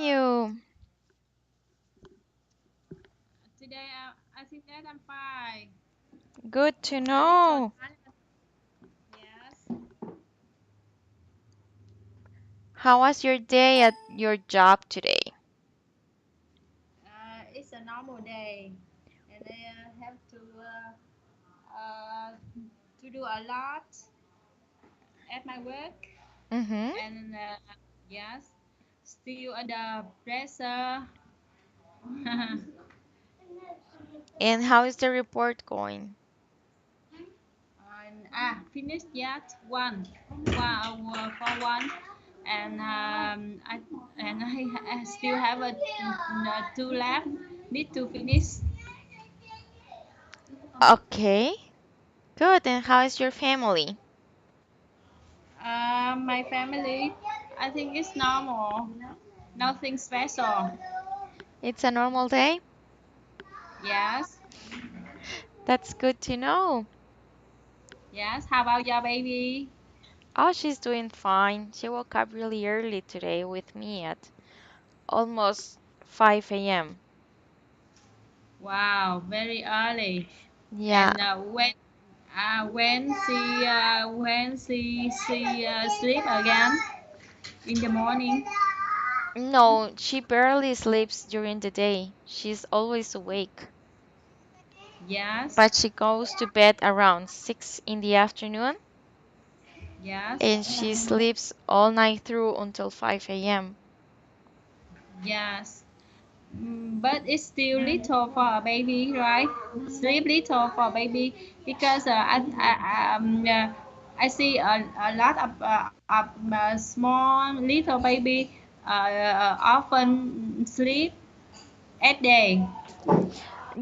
you? Today I think that I'm fine. Good to A little know. tired. Yes. How was your day at your job today? It's a normal day, and I have uh, to do a lot at my work, Mm-hmm. and yes, still under pressure. And how is the report going? And finished yet for one, and I still have two left. Need to finish. Okay, good. And how is your family? My family, I think it's normal. Nothing special. It's a normal day? Yes. That's good to know. Yes. How about your baby? Oh, she's doing fine. She woke up really early today with me at almost 5 a.m. Wow, very early. Yeah, And when she sleep again in the morning. no, she barely sleeps during the day. She's always awake. Yes. But she goes to bed around 6 in the afternoon Yes. and she sleeps all night through until 5 a.m. Yes. But it's still little for a baby, right? Sleep little for baby because I see a lot of small little baby often sleep at day.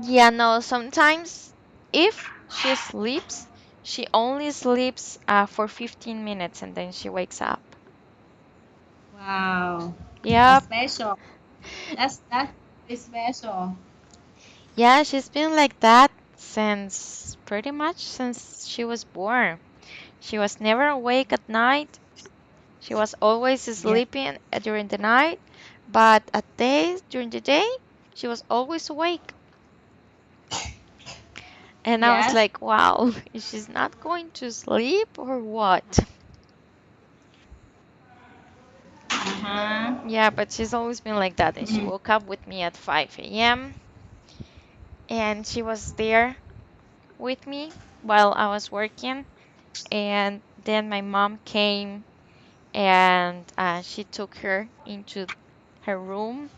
Yeah, no, sometimes if she sleeps, she only sleeps for 15 minutes and then she wakes up. Wow, that's Yep. special. That's very special. Yeah, she's been like that since pretty much since she was born. She was never awake at night. She was always Yeah. sleeping during the night, but at days during the day, she was always awake. And I was Yes. like, wow, is she not going to sleep or what? Uh-huh. Yeah, but she's always been like that. And she Mm. woke up with me at 5 a.m. and she was there with me while I was working. And then my mom came and she took her into her room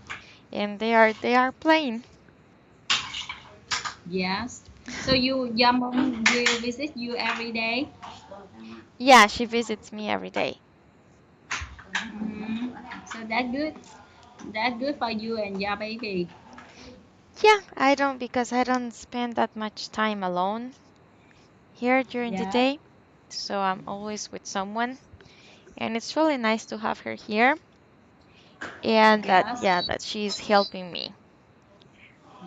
and they are playing. Yes. So your mom will visit you every day? Yeah, she visits me every day. Mhm. So that good. That good for you and your baby. Yeah, I don't because I don't spend that much time alone here during the Yes. day. So I'm always with someone and it's really nice to have her here and that Yes. yeah, that she's helping me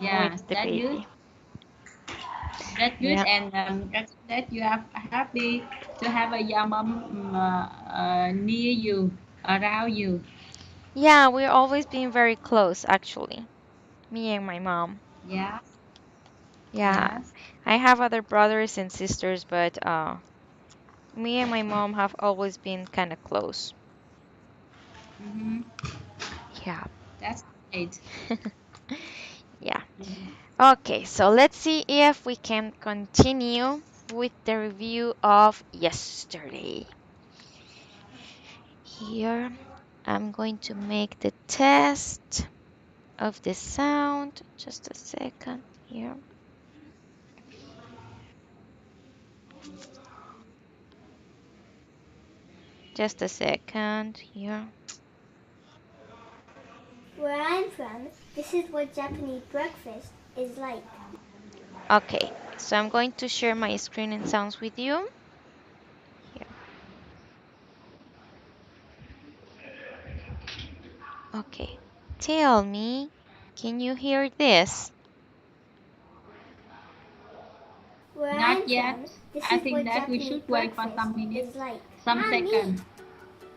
with Yes. the That good. baby. That good. Yeah. And that you are happy to have a your mom near you, around you. Yeah, we're always being very close actually. Me and my mom. Yes. Yeah. Yes. I have other brothers and sisters, but me and my mom have always been kind of close. Mm-hmm. Yeah. That's great. Yeah. Mhm. Okay, so let's see if we can continue with the review of yesterday. Here, I'm going to make the test of the sound. Just a second here. Just a second here. Where I'm from, this is what Japanese breakfast is like. Okay, so I'm going to share my screen and sounds with you. Here. Okay. Tell me, can you hear this? Where Not I'm yet. from, this I is think what that we Japanese should wait for breakfast some minutes, is like. some Mommy! seconds.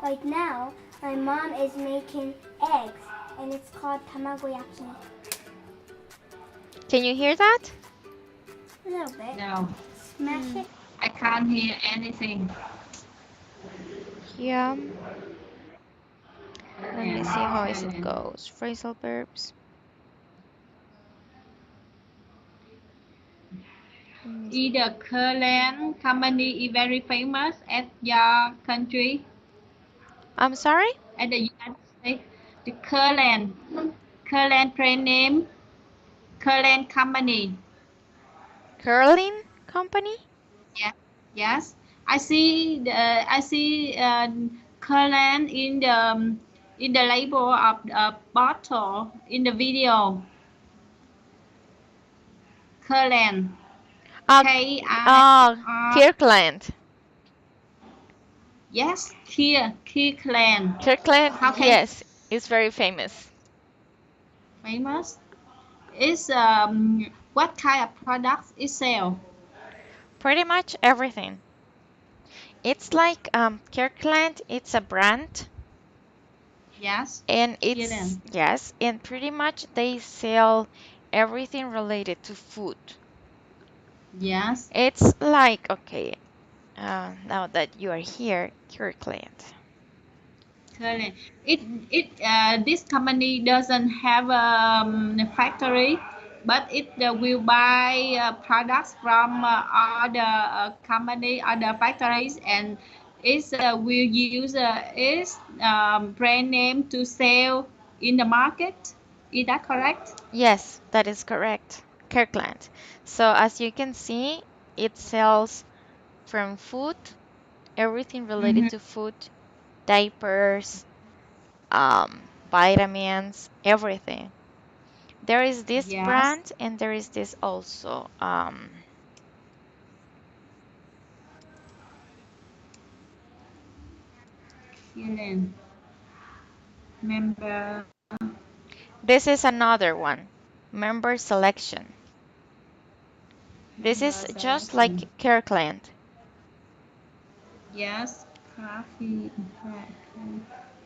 Right now, my mom is making eggs and it's called tamagoyaki. Can you hear that? A little bit. No, Smash it. I can't hear anything. Yeah. Let me see how is it Thailand. goes. Phrasal verbs. Let me see. Is the current company is very famous at your country, I'm sorry? at the United States? The current brand name, current company. Curling company? Yeah. Yes. I see current in the label of the bottle in the video. Current. Uh, K I R. Kirkland. Yes. Here. Kirkland. Kirkland, How can yes, it's very famous. famous? Is what kind of products it sell? Pretty much everything. It's like Kirkland, it's a brand, Yes. and it's, Kirkland. yes, and pretty much they sell everything related to food. Yes. It's like, okay, now that you are here, Kirkland. Correct. This company doesn't have a factory, but it will buy products from other company, other factories, and it will use its brand name to sell in the market. Is that correct? Yes, that is correct. Kirkland. So as you can see, it sells from food, everything related Mm-hmm. to food, diapers, vitamins, everything. There is this Yes. brand and there is this also. Killen. Member. This is another one. Member selection. This is Member just like selection. Kirkland. Yes. Coffee.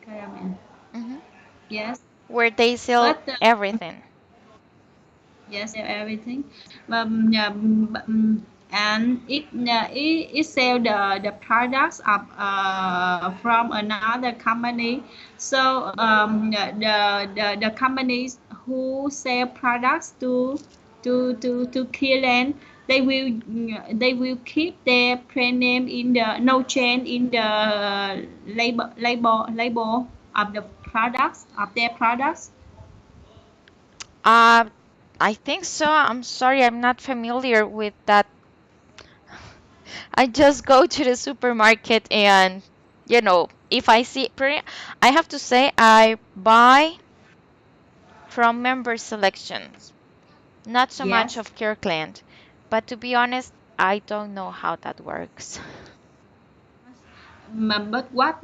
Caramel. Mhm. Yes. Where they sell But everything. yes, everything. And it sell the products of from another company. So the companies who sell products to Keyland, they will keep their brand name in the no change in the label of the products of their products. Uh, I think so. I'm sorry, I'm not familiar with that. I just go to the supermarket and, if I see I have to say I buy from member selections, not so much Yes. of Kirkland. But to be honest, I don't know how that works. But what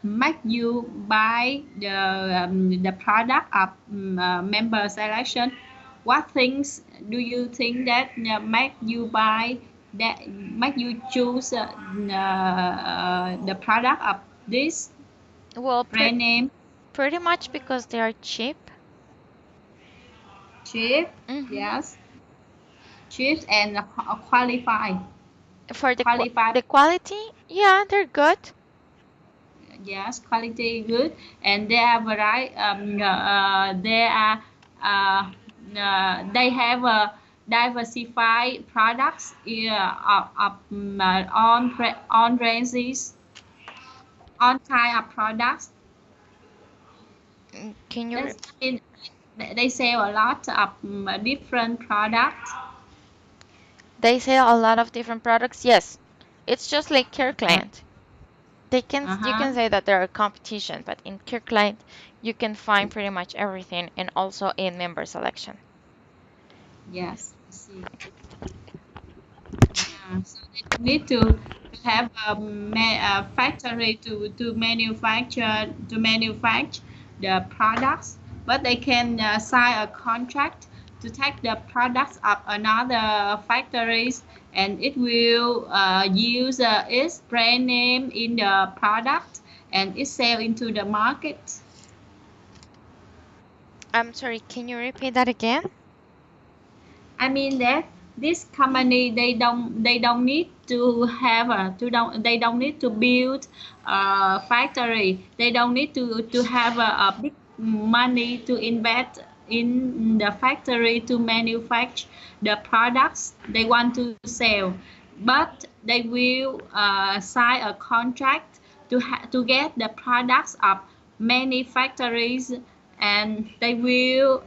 make you buy the product of member selection? What things do you think that make you buy that make you choose the product of this Well, brand name? pretty much because they are cheap. Cheap, Hmm. yes, cheap and qualified, For qualified. the quality, yeah, they're good. Yes, quality good, and they are variety. They are they have diversified products on ranges, on kind of products. Can you? That's I mean, they sell a lot of different products. They sell a lot of different products. Yes, it's just like Uh Kirkland. You huh. can say that they're a competition, but in Kirkland you can find pretty much everything, and also in member selection. Yes. I see. Yeah, so they don't need to have a factory to manufacture the products, but they can sign a contract to take the products of another factories, and it will use its brand name in the product, and it sell into the market. I'm sorry, can you repeat that again? I mean that this company they don't need to have they don't need to build a factory. They don't need to have a big money to invest in the factory to manufacture the products they want to sell, but they will sign a contract to get the products of many factories, and will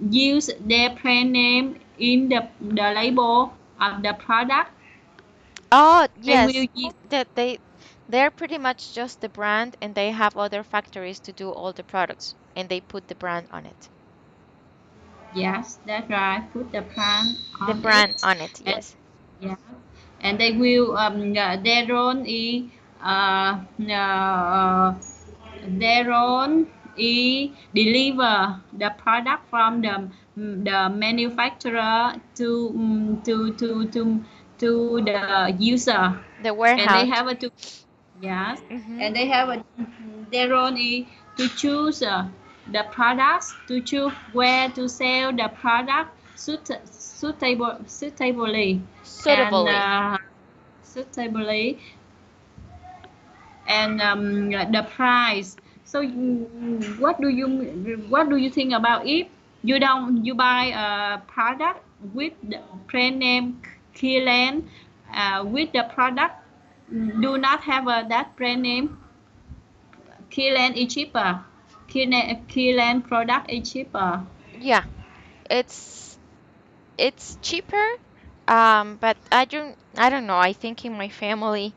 use their brand name in the label of the product. Oh, They will yes. use, That they're pretty much just the brand and they have other factories to do all the products and they put the brand on it. yes, that's right. Put the brand The on brand it, on it, and yes. yeah, and they will their role is their role is deliver the product from the manufacturer to the user, The and they warehouse. have to, yes, Mm-hmm. and they have their role is to choose the products, to choose where to sell the product suitably, and Suitably. suitably, and the price. So what do you think about if you buy a product with the brand name Keyland, with the product do not have that brand name, Keyland is cheaper. Keyland product is cheaper. Yeah, it's it's cheaper. But I don't know. I think in my family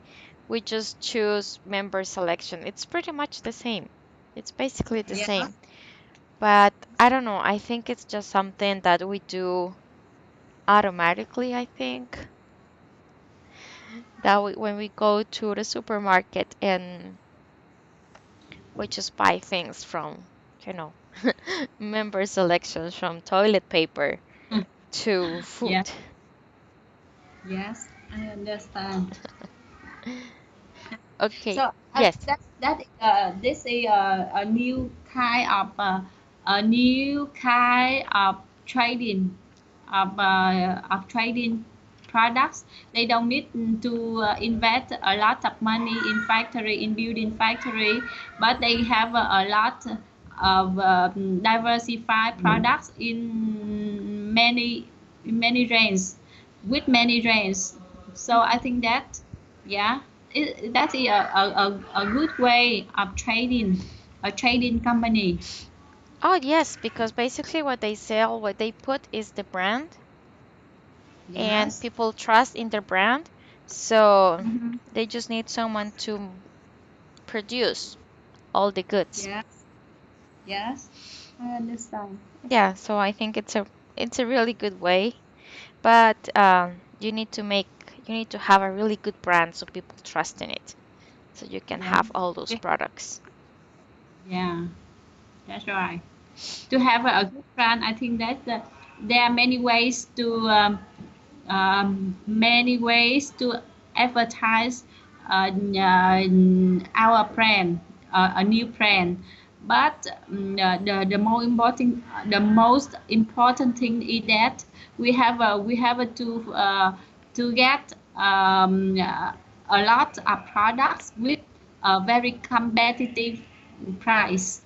we just choose member selection. It's pretty much the same. It's basically the Yeah, same. But I don't know. I think it's just something that we do automatically, I think. That when we go to the supermarket and we just buy things from, you know, member selections from toilet paper to food. yeah, yes, I understand. Okay. So Yes. this is a new kind of trading of trading products. They don't need to invest a lot of money in building factory, but they have a lot of diversified products in many ranges, with many ranges. So I think that, yeah, that is a good way of trading, a trading company. Oh, yes, because basically what they sell, what they put is the brand, and Yes. people trust in their brand. So Hmm. they just need someone to produce all the goods. Yes. Yes. I understand. Yeah, so I think it's a really good way, but you need to have a really good brand so people trust in it, so you can Yeah. have all those products. Yeah. That's right. To have a good brand, I think that there are many ways to advertise our brand, a new brand. But the most important thing is that we have to get a lot of products with a very competitive price.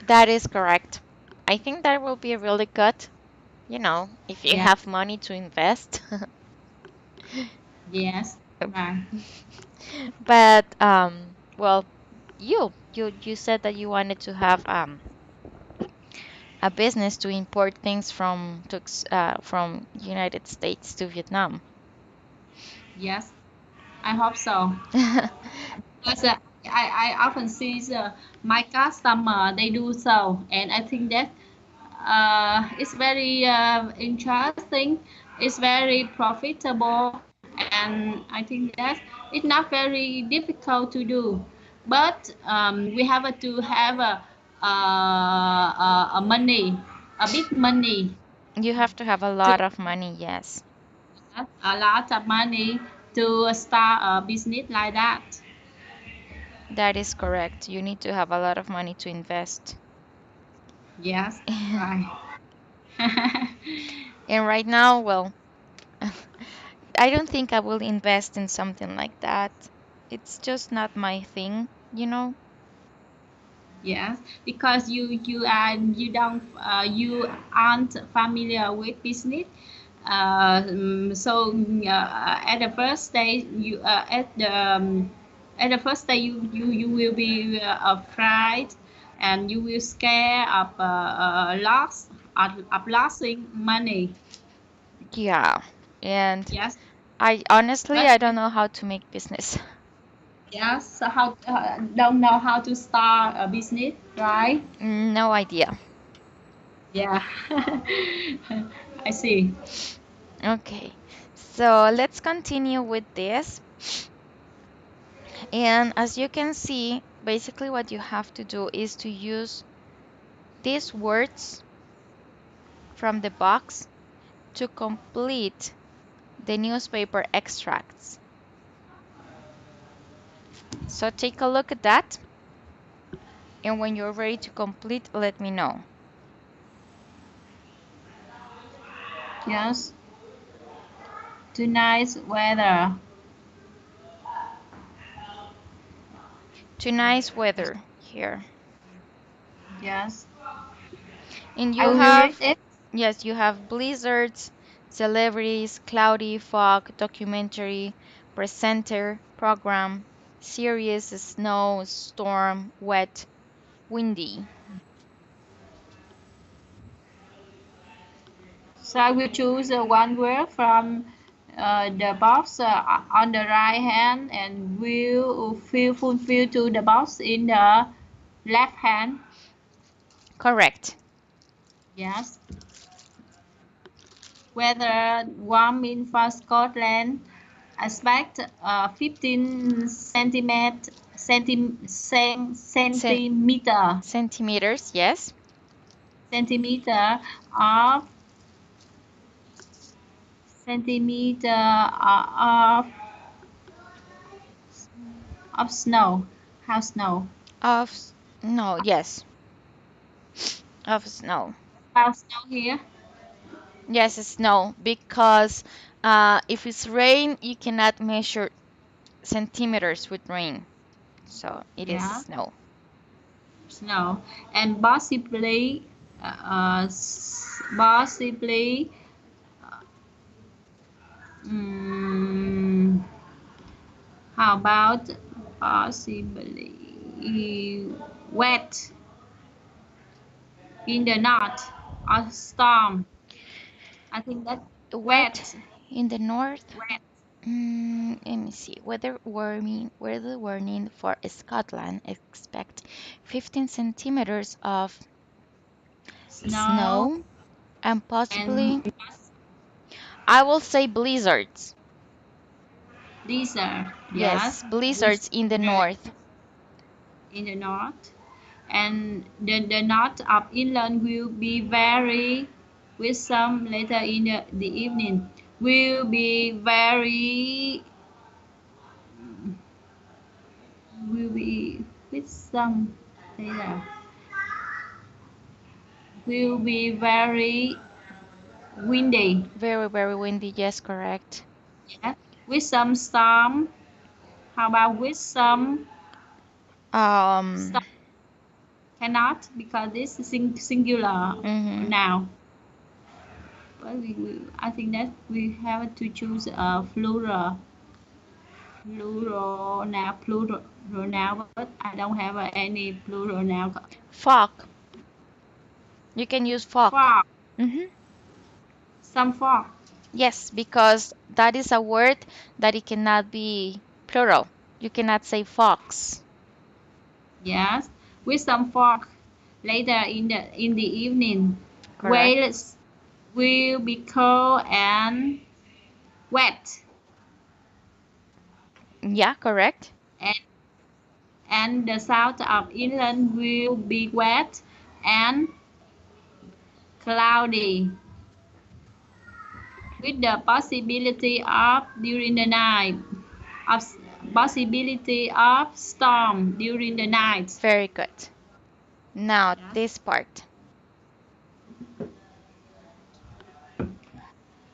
That is correct. I think that will be really good, if you Yeah. have money to invest. Yes. Right. But well, you said that you wanted to have a business to import things from United States to Vietnam. Yes. I hope so. Because I often see my customer they do so, and I think that it's very interesting. It's very profitable, and I think that it's not very difficult to do. But we have to have a money, a big money. You have to have a To lot of money, yes. a lot of money to start a business like that. That is correct. You need to have a lot of money to invest. Yes, right. And right now, well, I don't think I will invest in something like that. It's just not my thing, you know? Yes, because you aren't familiar with business. At the first stage, at the first stage you will be afraid, and you will scare of losing money. Yeah. And Yes, I honestly, but I don't know how to make business. yes, so how don't know how to start a business, right? No idea. Yeah, I see. Okay. So let's continue with this. And as you can see, basically what you have to do is to use these words from the box to complete the newspaper extracts. So take a look at that, and when you're ready to complete, let me know. Yes, tonight's weather. Tonight's weather here. Yes, And I you will read have, it. yes, you have blizzards, celebrities, cloudy, fog, documentary, presenter, program, serious, snow, storm, wet, windy. So I will choose one word from the box on the right hand, and will fulfill to the box in the left hand. Correct. Yes. Weather warming for Scotland. Expect 15 Cen- centimeter centimeters, yes. centimeter of centimeter of snow. How snow? Of, no, yes, of snow. How snow here? Yes, snow, because if it's rain, you cannot measure centimeters with rain. So it is Yeah, snow. snow, and possibly, um, how about possibly wet in the north or storm? I think that Wet wet, in the north. wet Let me see. Weather warning for Scotland. Expect 15 centimeters of snow snow and and possibly, I will say blizzards. blizzard. Yes, Yes, blizzard blizzards in the north. in the north, and the north of England will be very, with some later in the evening, will be very, will be with some later, will be very windy. Very, very windy. Yes, correct. Yeah, with some storm. How about with some Um, storm? Cannot, because this is singular mhm. now. But I think that we have to choose a plural now, but I don't have any plural now. Fog. You can use fog. Fog, Hmm. some fog. Yes, because that is a word that it cannot be plural. You cannot say fox. Yes, with some fog later in the evening. Correct. Wales will be cold and wet, Yeah, correct. and the south of England will be wet and cloudy. with the possibility of during the night, of possibility of storm during the night. Very good. Now Yes. this part.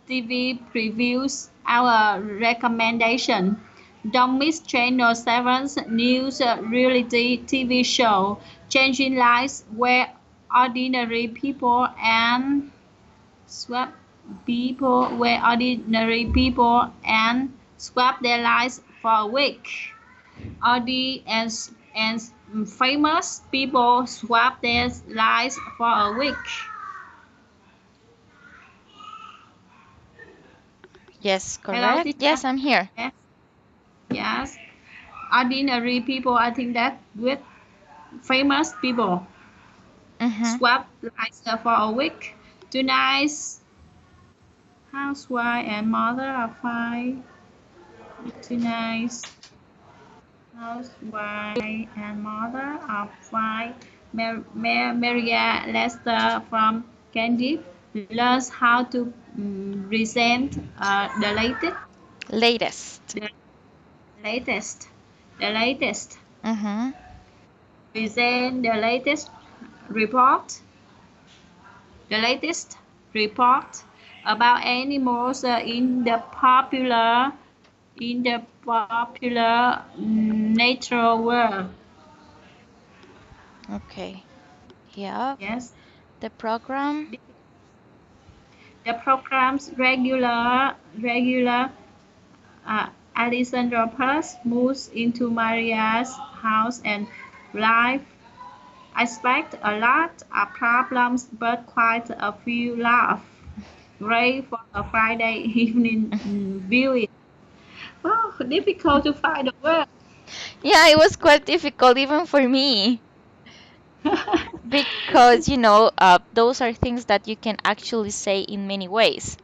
TV previews our recommendation. Don't miss Channel 7's news reality TV show, Changing Lives, where ordinary people and swap swap their lives for a week. And famous people swap their lives for a week. Yes, Hello, correct. teacher. Yes, I'm here. Yes. Yes. Ordinary people, I think that with famous people swap lives for a week. Tonight's housewife and mother are fine. Tonight's housewife and mother of five, Maria Lester from Candy learns how to present the Latest. the latest, the latest, Mm-hmm. present the latest report about animals in the popular natural world. Okay. Yeah. Yes. The program. The program's regular Alessandra Paz moves into Maria's house and life. I expect a lot of problems, but quite a few laughs. Great for a Friday evening viewing. Oh, difficult to find a word. Yeah, it was quite difficult even for me because, those are things that you can actually say in many ways.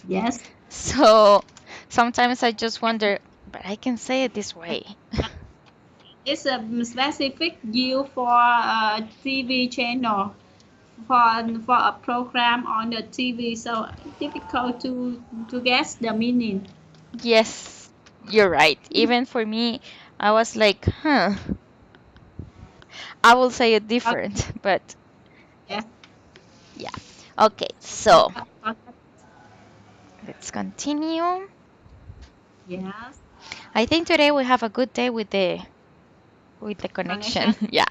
Yes. So sometimes I just wonder, but I can say it this way. It's a specific view for a TV channel, for a program on the TV, so difficult to guess the meaning. Yes, you're right. Even for me, I was like, huh, I will say it Okay. different, but Yes. yeah. Okay, so let's continue. Yes. I think today we have a good day with the connection. Connection. Yeah.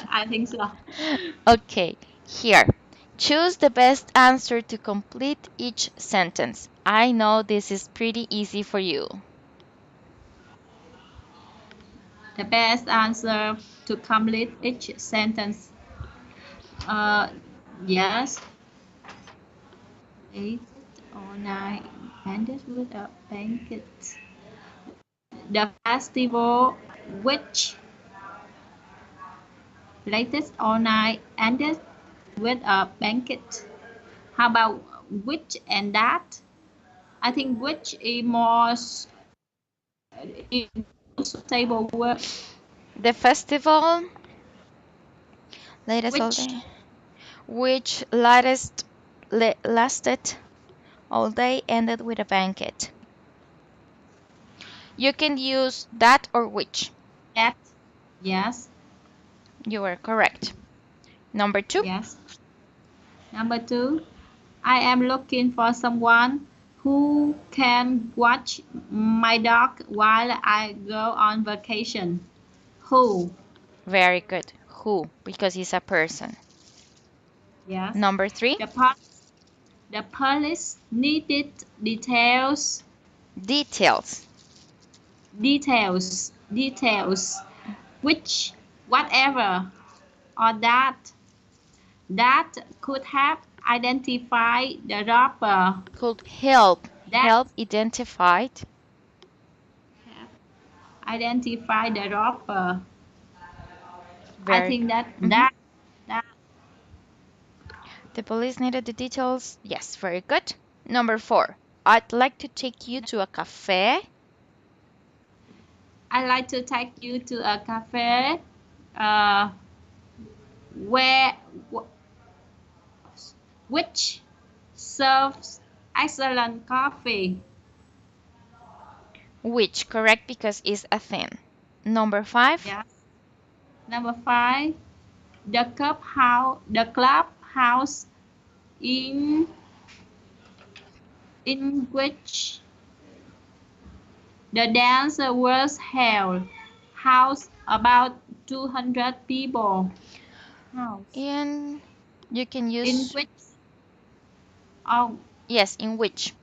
I think so. Okay, here. Choose the best answer to complete each sentence. I know this is pretty easy for you. The best answer to complete each sentence. Uh, yes. Ate it all night. Ended with a banquet. The festival which latest all night ended with a banquet. How about which and that? I think which is more suitable word. The festival, latest all Which day, which lasted all day, ended with a banquet. You can use that or which. that? Yes. You are correct. Number 2. Yes. Number 2. I am looking for someone who can watch my dog while I go on vacation. Who? Very good. Who? Because he's a person. Yes. Number 3. The po- the police needed details. Details. Details. Which, whatever, or that could have identified the robber. Could help. That Help identified. have identified the robber. I Very think good. that Mhm. that The police needed the details. Yes, very good. Number 4. I'd like to take you to a cafe. I like to take you to a cafe uh, where which serves excellent coffee. Which, correct, because it's a thing. Number 5. Yes. Number 5, the clubhouse in which the dance was held housed about 200 people. House. And you can In use, which, oh, yes, in which,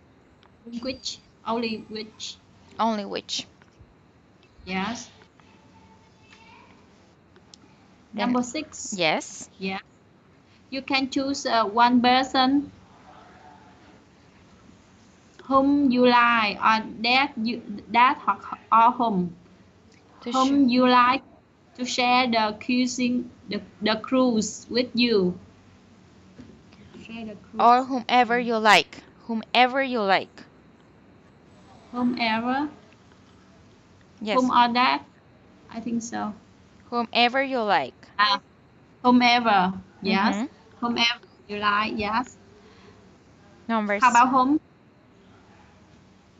in which, only which. only which. Yes. Then, Number 6. yes, Yeah. You can choose one person whom you like, or to show. whom you like to share the cruise with you. Share the Or cruise. whomever you like. Whomever you like. Whomever, whom Yes, or that, I think so. whomever you like. Ah, whomever, yes. Mm-hmm. Whomever you like, yes. How Numbers. about whom?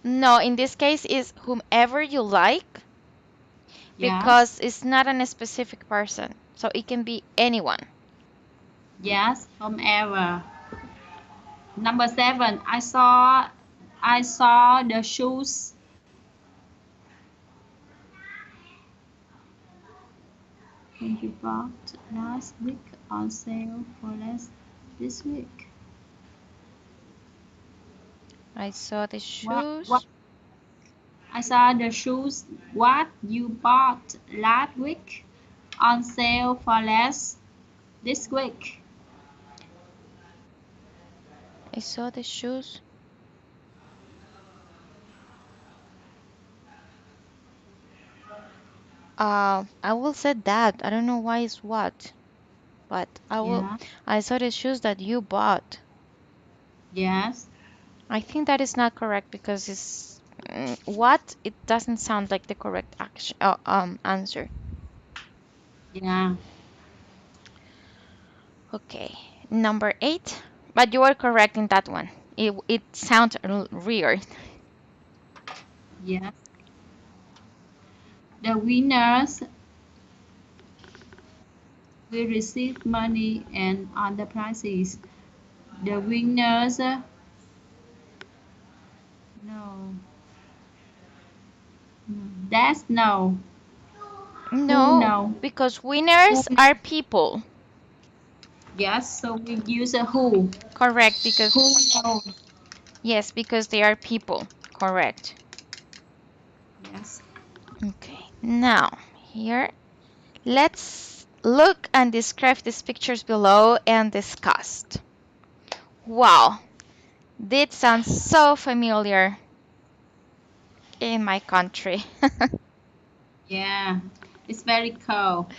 No, in this case is whomever you like Yes, because it's not a specific person. So it can be anyone. yes, whomever. Number 7, I saw the shoes you bought last week on sale for less this week. I saw the What shoes. I saw the shoes what you bought last week on sale for less this week. I saw the shoes. I will say that. I don't know why it's what, but I will. Yeah. I saw the shoes that you bought. Yes. I think that is not correct because it's what? It doesn't sound like the correct action. Answer. Yeah. Okay, number 8. But you are correct in that one. It sounds weird. Yes. The winners will receive money and other prizes. The winners, no, that's no. Who No, know? because Who winners know? are people. Yes, so we use a who. Correct, Who because know? yes, because they are people. Correct. Yes. Okay, now here let's look and describe these pictures below and discuss. Wow, this sounds so familiar in my country. Yeah. It's very cold.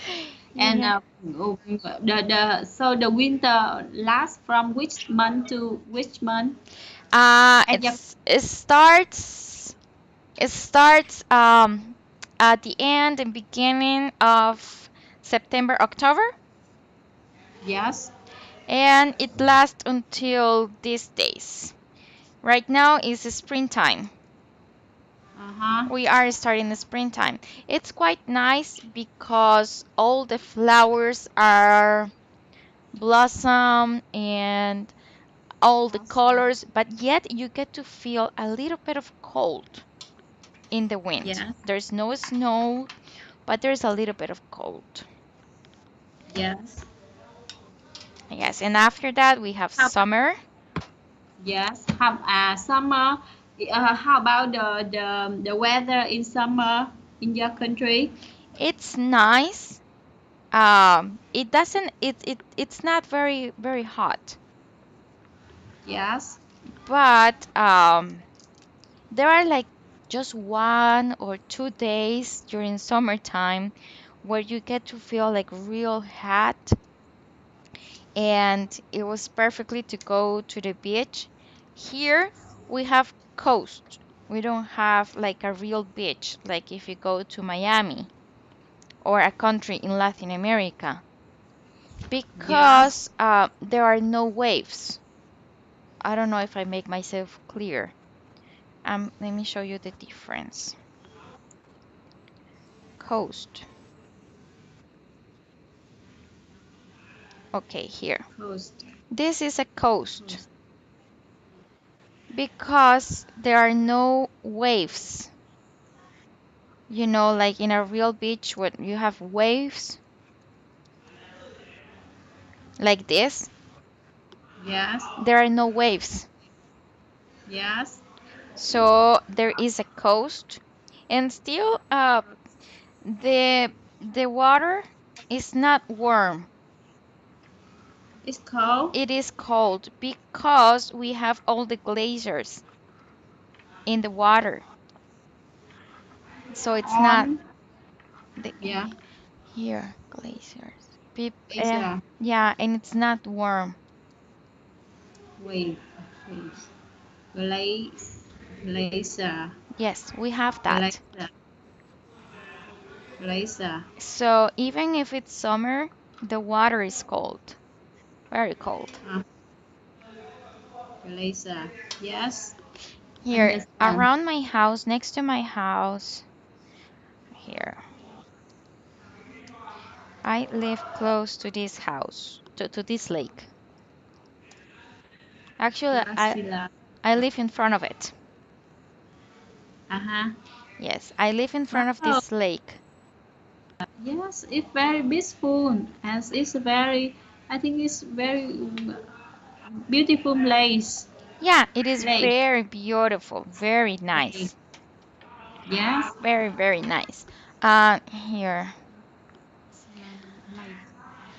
And Yeah. the winter lasts from which month to which month? And your, It starts at the end and beginning of September, October, yes. and it lasts until these days. Right now is springtime. Uh-huh. We are starting the springtime. It's quite nice because all the flowers are blossom and all the Awesome. colors, but yet you get to feel a little bit of cold in the wind. Yes. There's no snow, but there's a little bit of cold. Yes. Yes, and after that we have How summer. Yes. Summer. How about the weather in summer in your country? It's nice. It doesn't it's not very hot, Yes. but there are like just 1 or 2 days during summertime where you get to feel like real hot, and it was perfectly to go to the beach. Here we have coast. We don't have like a real beach, like if you go to Miami or a country in Latin America, Yes. because there are no waves. I don't know if I make myself clear. Let me show you the difference. Coast. Okay, here. Coast. This is a coast Coast. because there are no waves. You know, like in a real beach when you have waves like this, Yes. there are no waves. Yes. So there is a coast, and still the water is not warm. It's cold. It is cold because we have all the glaciers in the water. So it's not On. the Yeah. here glaciers. Asia. Yeah, and it's not warm. Wait. Wait. Gla- Glacier. Yes, we have that. Glacier. Glacier. So even if it's summer, the water is cold, very cold. Uh, Glacier. Yes. Here Understand. around my house, next to my house, here, I live close to this house, to this lake. Actually, Glacier. I live in front of it. Uh-huh. Yes, I live in front of Wow. this lake. Yes, it's very peaceful. As it's very, I think it's very beautiful place. Yeah, it is Lake. very beautiful, very Lake. nice. Yes. Very, very nice. Here. Lake.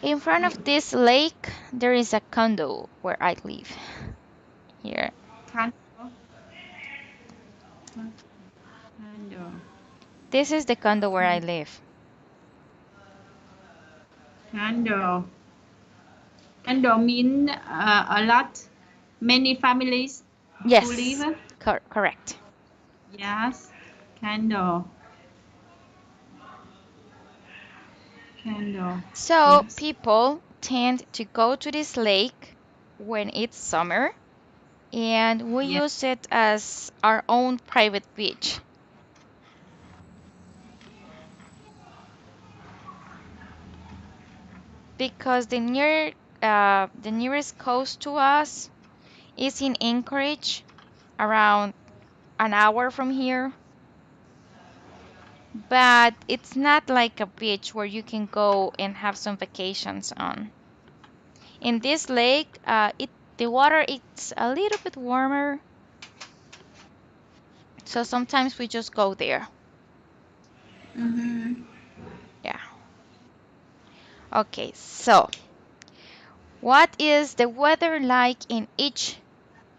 In front of Lake. this lake, there is a condo where I live. Here. Candle. Candle. This is the condo where I live. Candle. Candle mean a lot. Many families who Yes, live. correct. Yes. Candle. Candle. So Yes. people tend to go to this lake when it's summer, and we Yes. use it as our own private beach because the nearest coast to us is in Anchorage, around an hour from here. But it's not like a beach where you can go and have some vacations on. In this lake, the water it's a little bit warmer, so sometimes we just go there. Mm-hmm. Yeah. Okay, so what is the weather like in each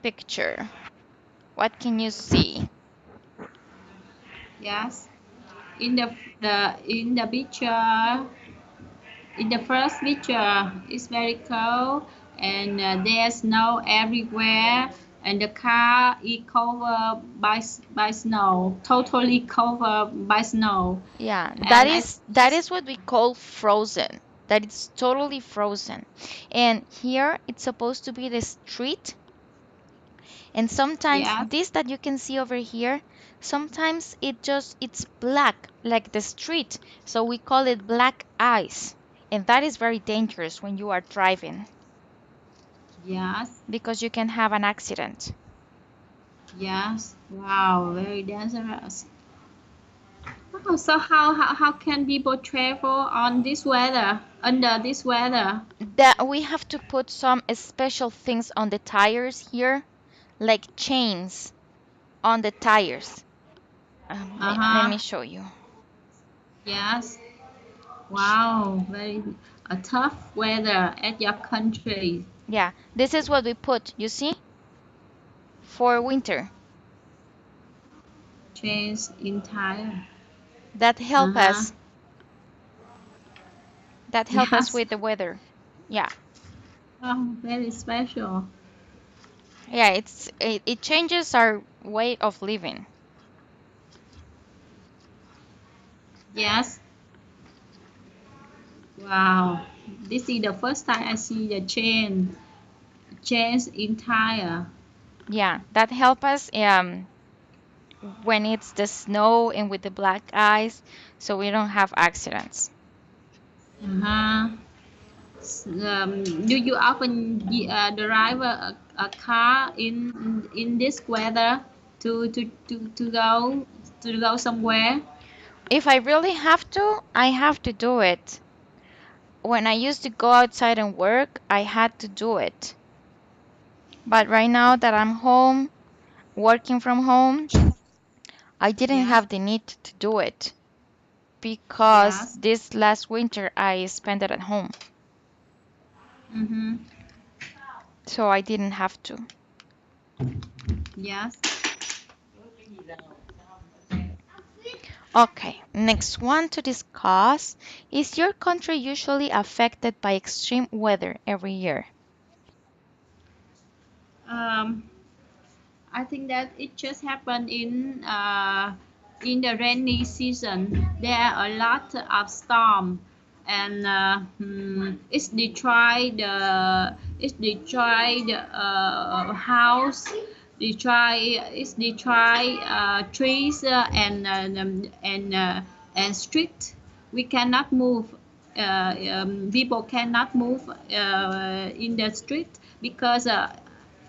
picture? What can you see? Yes. In the picture, in the first picture, it's very cold and there's snow everywhere, and the car is covered by snow, totally covered by snow. Yeah, And I that is what we call frozen. That it's totally frozen. And here it's supposed to be the street. And sometimes yes, this that you can see over here, sometimes it's black like the street. So we call it black ice. And that is very dangerous when you are driving yes, because you can have an accident. yes. Wow, very dangerous. Oh, so how can people travel on this weather, under this weather? That we have to put some special things on the tires here, like chains on the tires. Let Uh-huh. me show you. Yes. Wow, very a tough weather at your country. Yeah, this is what we put, you see, for winter. Change in time. That help Uh-huh. us. That help us Yes. with the weather. Yeah. Oh, very special. Yeah, it changes our way of living. Yes. Wow. This is the first time I see the chain change entire. Yeah, that help us when it's the snow and with the black ice, so we don't have accidents. Uh-huh. Do you often drive a car in this weather to go somewhere? If I really have to, I have to do it. When I used to go outside and work, I had to do it. But right now that I'm home, working from home, I didn't Yes, have the need to do it because yes. this last winter I spent it at home. Mm-hmm. So I didn't have to. Yes. Okay, next one to discuss is your country usually affected by extreme weather every year? Um, I think that it just happened in the rainy season. There are a lot of storm, and it's destroy the house, destroy trees and street. We cannot move. People cannot move in the street because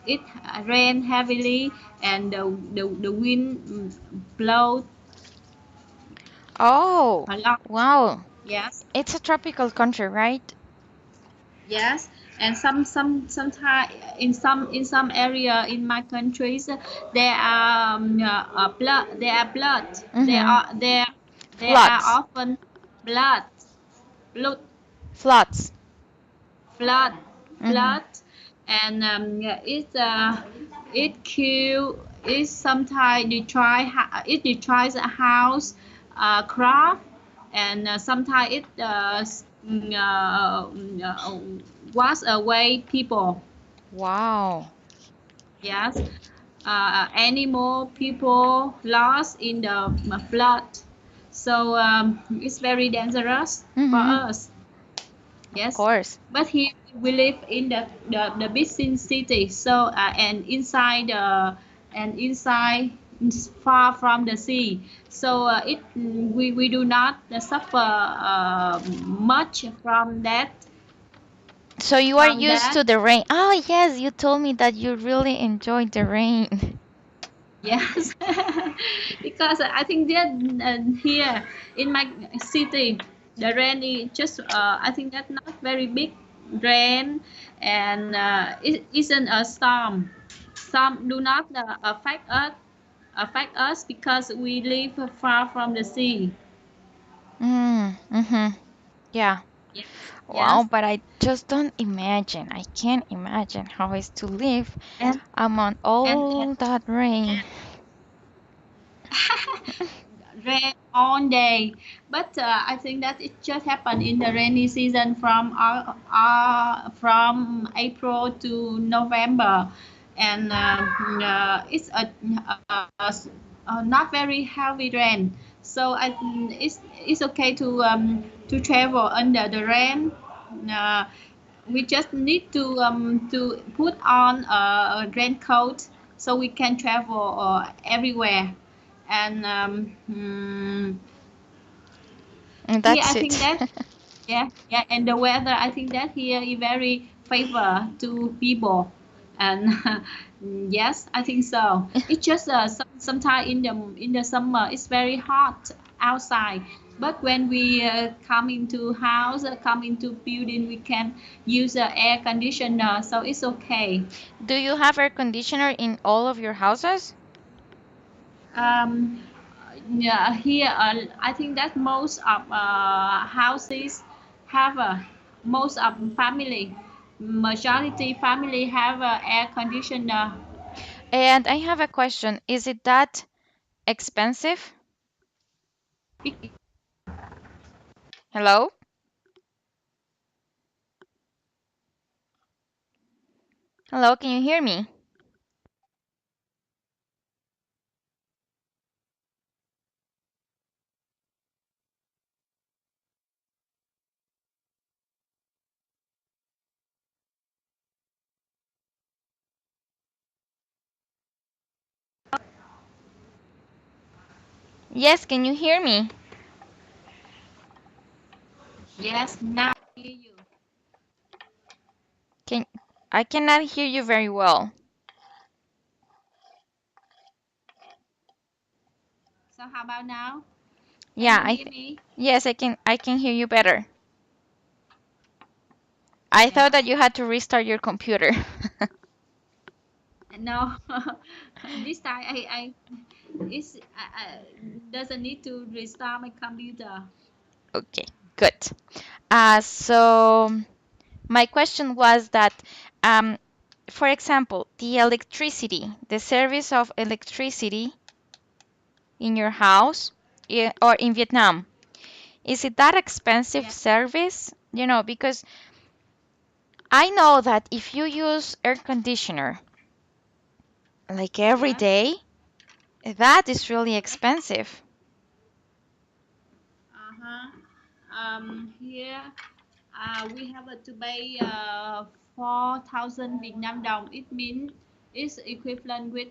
it rained heavily and the wind blow Oh, a lot. wow. Yes, It's a tropical country, right? yes, and sometimes in some area in my countries there are blood. There are blood. There Mm-hmm. are there there are Floods. often blood blood Floods. flood Mm-hmm. flood and it kill it sometimes it destroys a house crop and sometimes it wash away people. Wow. Yes, animal people lost in the flood, so it's very dangerous for Mm-hmm. us. Of Yes, course. but here we live in the big city, so and inside is far from the sea, so we do not suffer much So you are from used that. to the rain. Oh, yes, you told me that you really enjoyed the rain. Yes, because I think that here in my city, the rain is just I think that not very big rain, and it isn't a storm. Some do not affect us because we live far from the sea. Mm-hmm. Yeah. Yes, Wow, yes, but I just don't imagine. I can't imagine how it's to live and among and all that rain. rain all day. But I think that it just happened in the rainy season from April to November, and it's not very heavy rain. So it's okay to travel under the rain. Uh, we just need to put on a raincoat so we can travel everywhere. And And here I that's think it. that yeah, and the weather I think that here is very favor to people, and yes, I think so. It's just sometime in the summer it's very hot outside, but when we come into house, come into building, we can use air conditioner, so it's okay. Do you have air conditioner in all of your houses? um, yeah, here I think that most of houses have most of family majority family have air conditioner. And I have a question. Is it that expensive? Hello? Hello, can you hear me? Yes, can you hear me? Yes, now I hear you. Can I cannot hear you very well. So how about now? Can Yeah, you hear me? yes, I can hear you better. I thought that Yes. you had to restart your computer. No, this time I it's doesn't need to restart my computer. Okay, good. So my question was that, um, for example, the electricity, the service of electricity in your house or in Vietnam, is it that expensive Yeah. service? Because I know that if you use air conditioner like every Yes. day, that is really Yes. expensive. Uh-huh. Here we have to pay 4,000 Vietnam dong. It means it's equivalent with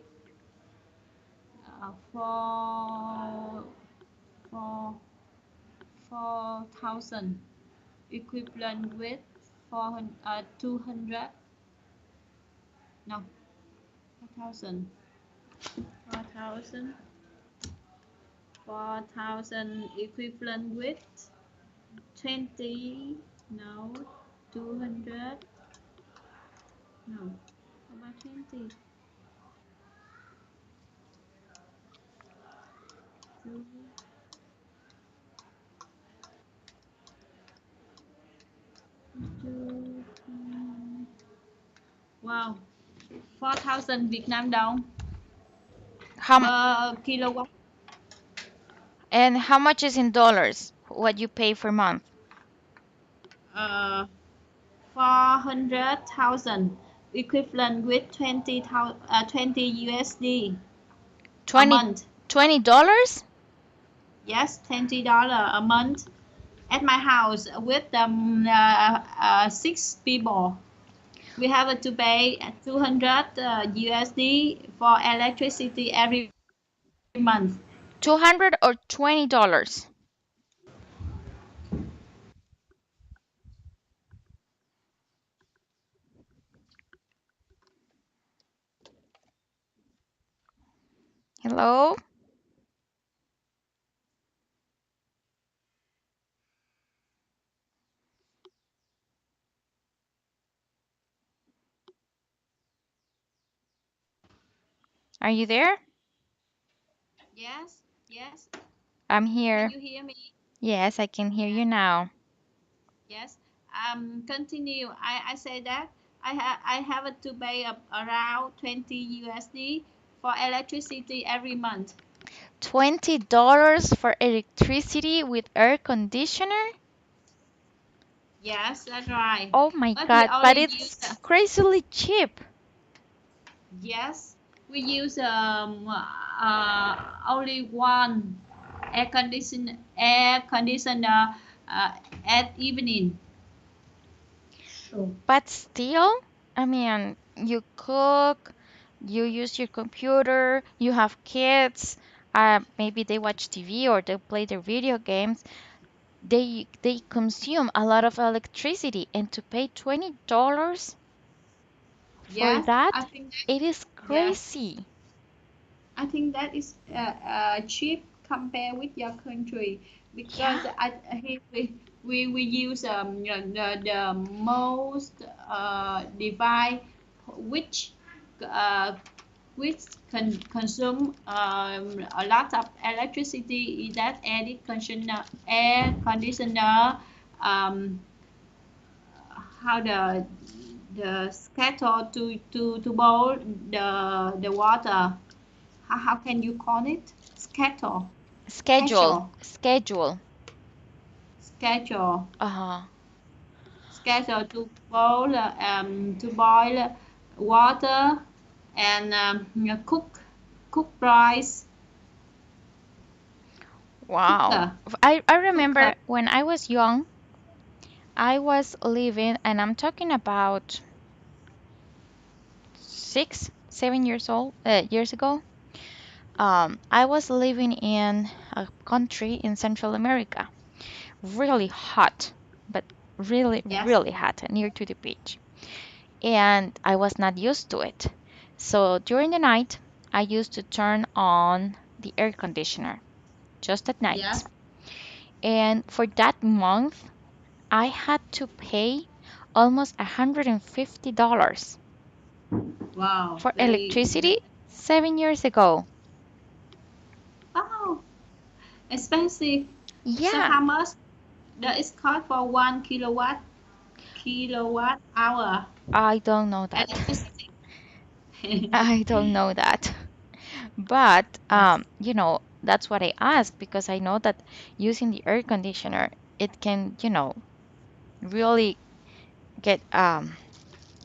four four 4,000 equivalent with 200 no 4,000 4,000 4,000 equivalent with 20 no 200 no how about 20 two, two, wow 4,000 Việt Nam đồng How per kilowatt. and how much is in dollars? What you pay per month? uh, 400,000 equivalent with 20 USD a 20 month. $20? Yes, $20 a month at my house with 6 people. We have to pay 200 USD for electricity every month. 200 or $20? Hello? Are you there? Yes, yes. I'm Can here. you hear me? Yes, I can hear Yes, you now. yes. Continue. I say that I have to pay around 20 USD for electricity every month. $20 for electricity with air conditioner? Yes, that's right. Oh my But we God, but only use it's crazily cheap. yes, we use only one air conditioner at evening. Oh. But still, I mean, you cook, you use your computer, you have kids, maybe they watch TV or they play their video games. They consume a lot of electricity, and to pay $20 for Yes, I that, think that it is yes. crazy. I think that is cheap compared with your country Yeah. because here we use the most device which uh, which consume a lot of electricity is that air conditioner um, how the schedule to boil the water how can you call it schedule Schedule, schedule schedule. schedule Uh-huh. schedule to boil water and cook rice Wow. cooker I cooker remember when I was young, I was living, and I'm talking about 6, 7 years ago. I was living in a country in Central America, really hot, but really, Yes. really hot, near to the beach. And I was not used to it. So during the night, I used to turn on the air conditioner just at night. Yes. And for that month, I had to pay almost $150 Wow. for Very. electricity 7 years ago. Oh, expensive. So Yeah, how much does it cost for 1 kilowatt hour I don't know that. electricity? I don't know that. But Yes. that's what I asked because I know that using the air conditioner, it can, really get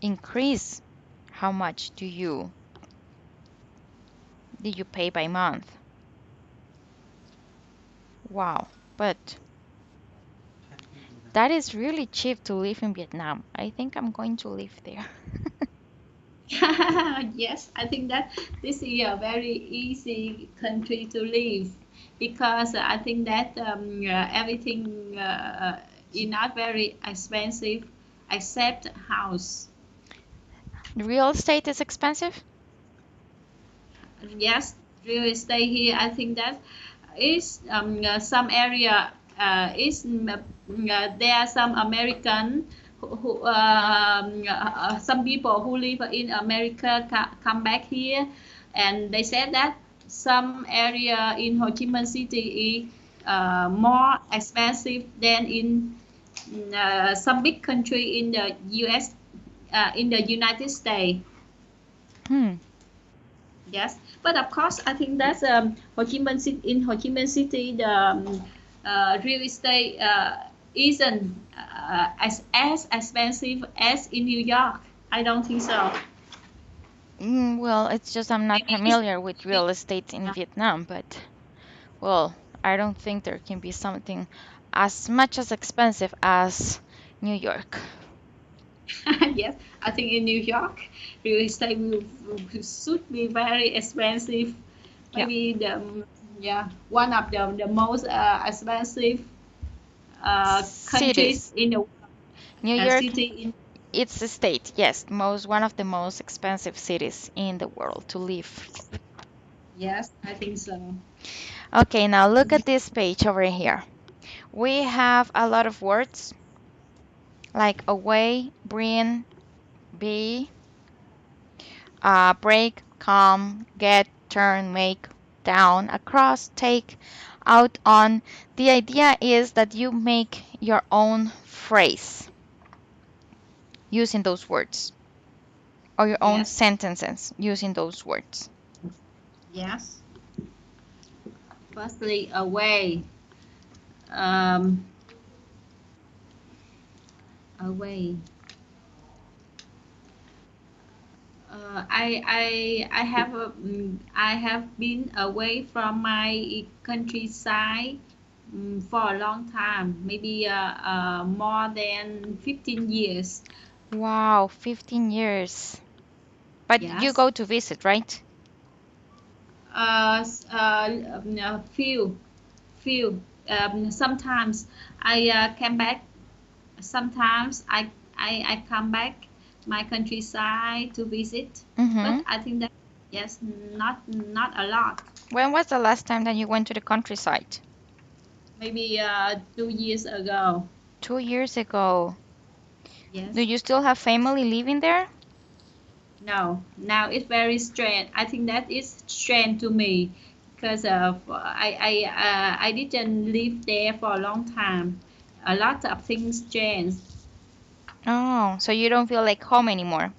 increase how much do you pay by month. Wow. But that is really cheap to live in Vietnam. I think I'm going to live there. Yes, I think that this is a very easy country to live because I think that everything is not very expensive except house. Real estate is expensive? Yes, real estate here. I think that is some area is there are some American some people who live in America come back here, and they said that some area in Ho Chi Minh City is more expensive than in some big country in the U.S. In the United States. Hmm. Yes, but of course, I think that's Ho Chi Minh City. In Ho Chi Minh City, the real estate isn't as expensive as in New York. I don't think so. Well, it's just I'm not Maybe it's familiar with real maybe, estate in Vietnam, but well, I don't think there can be something as much as expensive as New York. yes, I think in New York, real estate should be very expensive. Yeah. Maybe the yeah one of the most expensive countries Cities. in the New York, city in. it's a state, yes, most one of the most expensive cities in the world to live. Yes, I think so. Okay, now look at this page over here. We have a lot of words like away, bring, be, break, come, get, turn, make, down, across, take, out, on. The idea is that you make your own phrase using those words or your own Yes. sentences using those words. Yes. Firstly, away. Um, away. I have been away from my countryside for a long time, maybe more than 15 years. Wow, 15 years. But you Yes. go to visit, right? A few. Sometimes I came back. Sometimes I come back my countryside to visit, but Mm-hmm. I think that yes, not a lot. When was the last time that you went to the countryside? Maybe 2 years ago. 2 years ago. Do Yes. you still have family living there? No. Now it's very strange. I think that is strange to me because I didn't live there for a long time. A lot of things changed. Oh, so you don't feel like home anymore.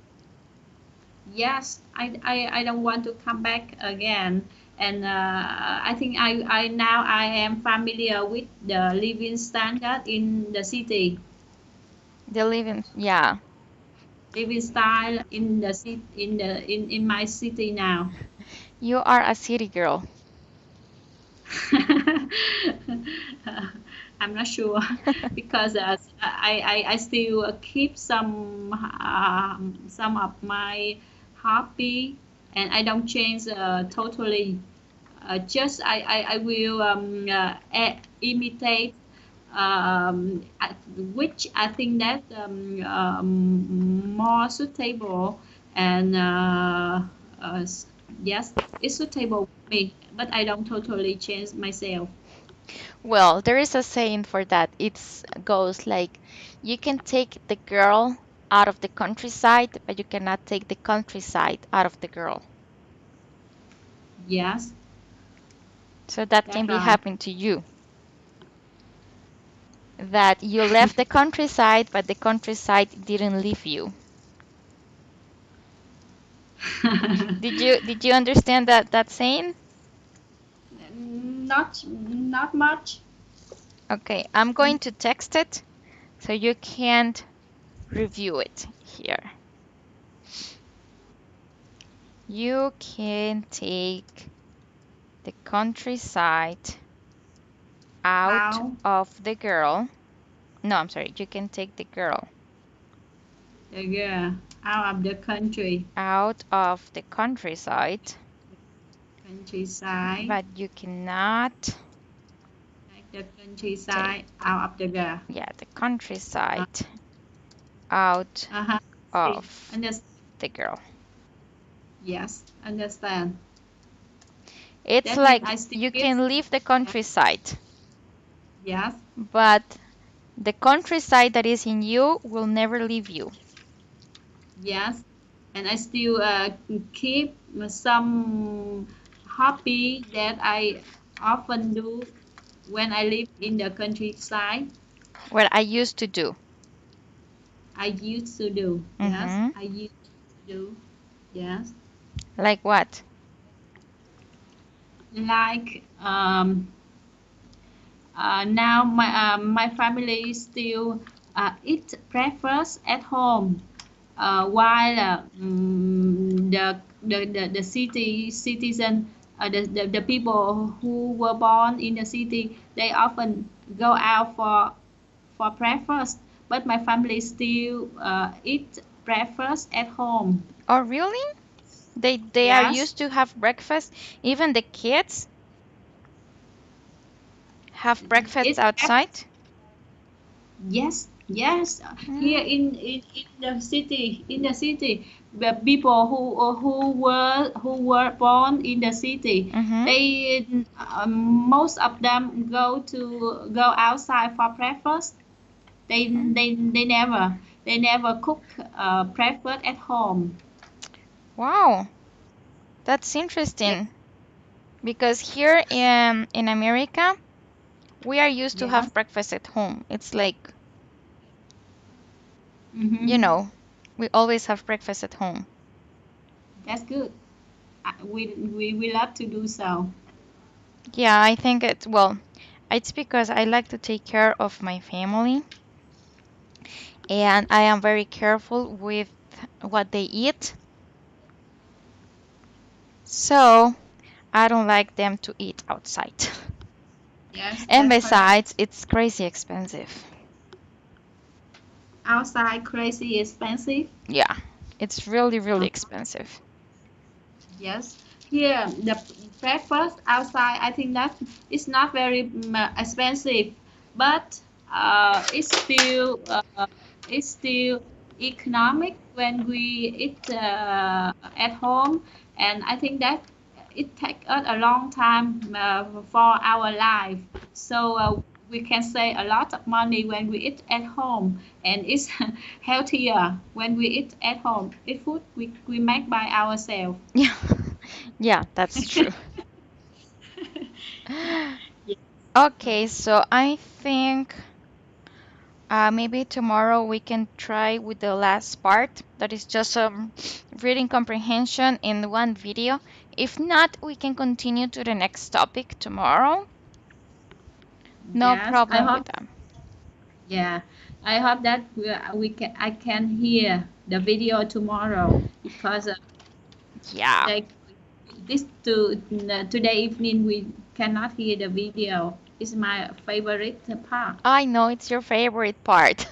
Yes, I don't want to come back again. And I think I now I am familiar with the living standard in the city, The living, yeah. living style in the city in my city now. You are a city girl. I'm not sure because I still keep some of my hobby and I don't change totally. just I will imitate which I think that more suitable and yes, it's suitable for me, but I don't totally change myself. Well, there is a saying for that. It goes like, you can take the girl out of the countryside, but you cannot take the countryside out of the girl. Yes, So that can that's be right. happening to you. That you left the countryside, but the countryside didn't leave you. Did you understand that saying? Not much. Okay, I'm going to text it so you can't review it here. You can take the countryside out How of the girl. No, I'm sorry. You can take the girl the girl out of the out of the countryside, countryside, but you cannot take the take, countryside out of the girl. yeah, the Uh, countryside out uh-huh. See, of understand? the girl. Yes, understand. It's That means like I still you use. can leave the Yes, countryside, yes, but the countryside that is in you will never leave you. yes. And I still keep some hobby that I often do when I live in the countryside. What I used to do. I used to do. Yes, Mm-hmm. I used to do. Yes. Like what? Like now my family still eat breakfast at home while the city citizen the people who were born in the city they often go out for breakfast, but my family still eat breakfast at home. Oh, really? They are Yes, used to have breakfast. Even the kids have breakfast it outside. yes, yes. Here Mm, in the city, the people who were born in the city, mm-hmm. they most of them go outside for breakfast. Mm. They never cook breakfast at home. Wow, that's Yes, interesting. Because here in America, we are used to yes. have breakfast at home. It's like, you Mm-hmm. know, we always have breakfast at home. That's good. We love to do so. Yeah, I think it's because I like to take care of my family and I am very careful with what they eat. So I don't like them to eat outside. Yes, And that's correct. besides, it's crazy expensive. Outside crazy expensive. Yeah, it's really, really Uh, expensive. Yes, here the breakfast outside, I think that it's not very expensive, but it's still economic when we eat at home, and I think that it takes us a long time for our life, so we can save a lot of money when we eat at home, and it's healthier when we eat at home. It's food we make by ourselves. Yeah, yeah, that's true. Yes. Okay, so I think maybe tomorrow we can try with the last part. That is just reading comprehension in one video. If not, we can continue to the next topic tomorrow. No Yes, I problem with hope. that. Yeah, I hope that I can hear the video tomorrow because Yeah, like today evening we cannot hear the video. It's my favorite part. I know it's your favorite part.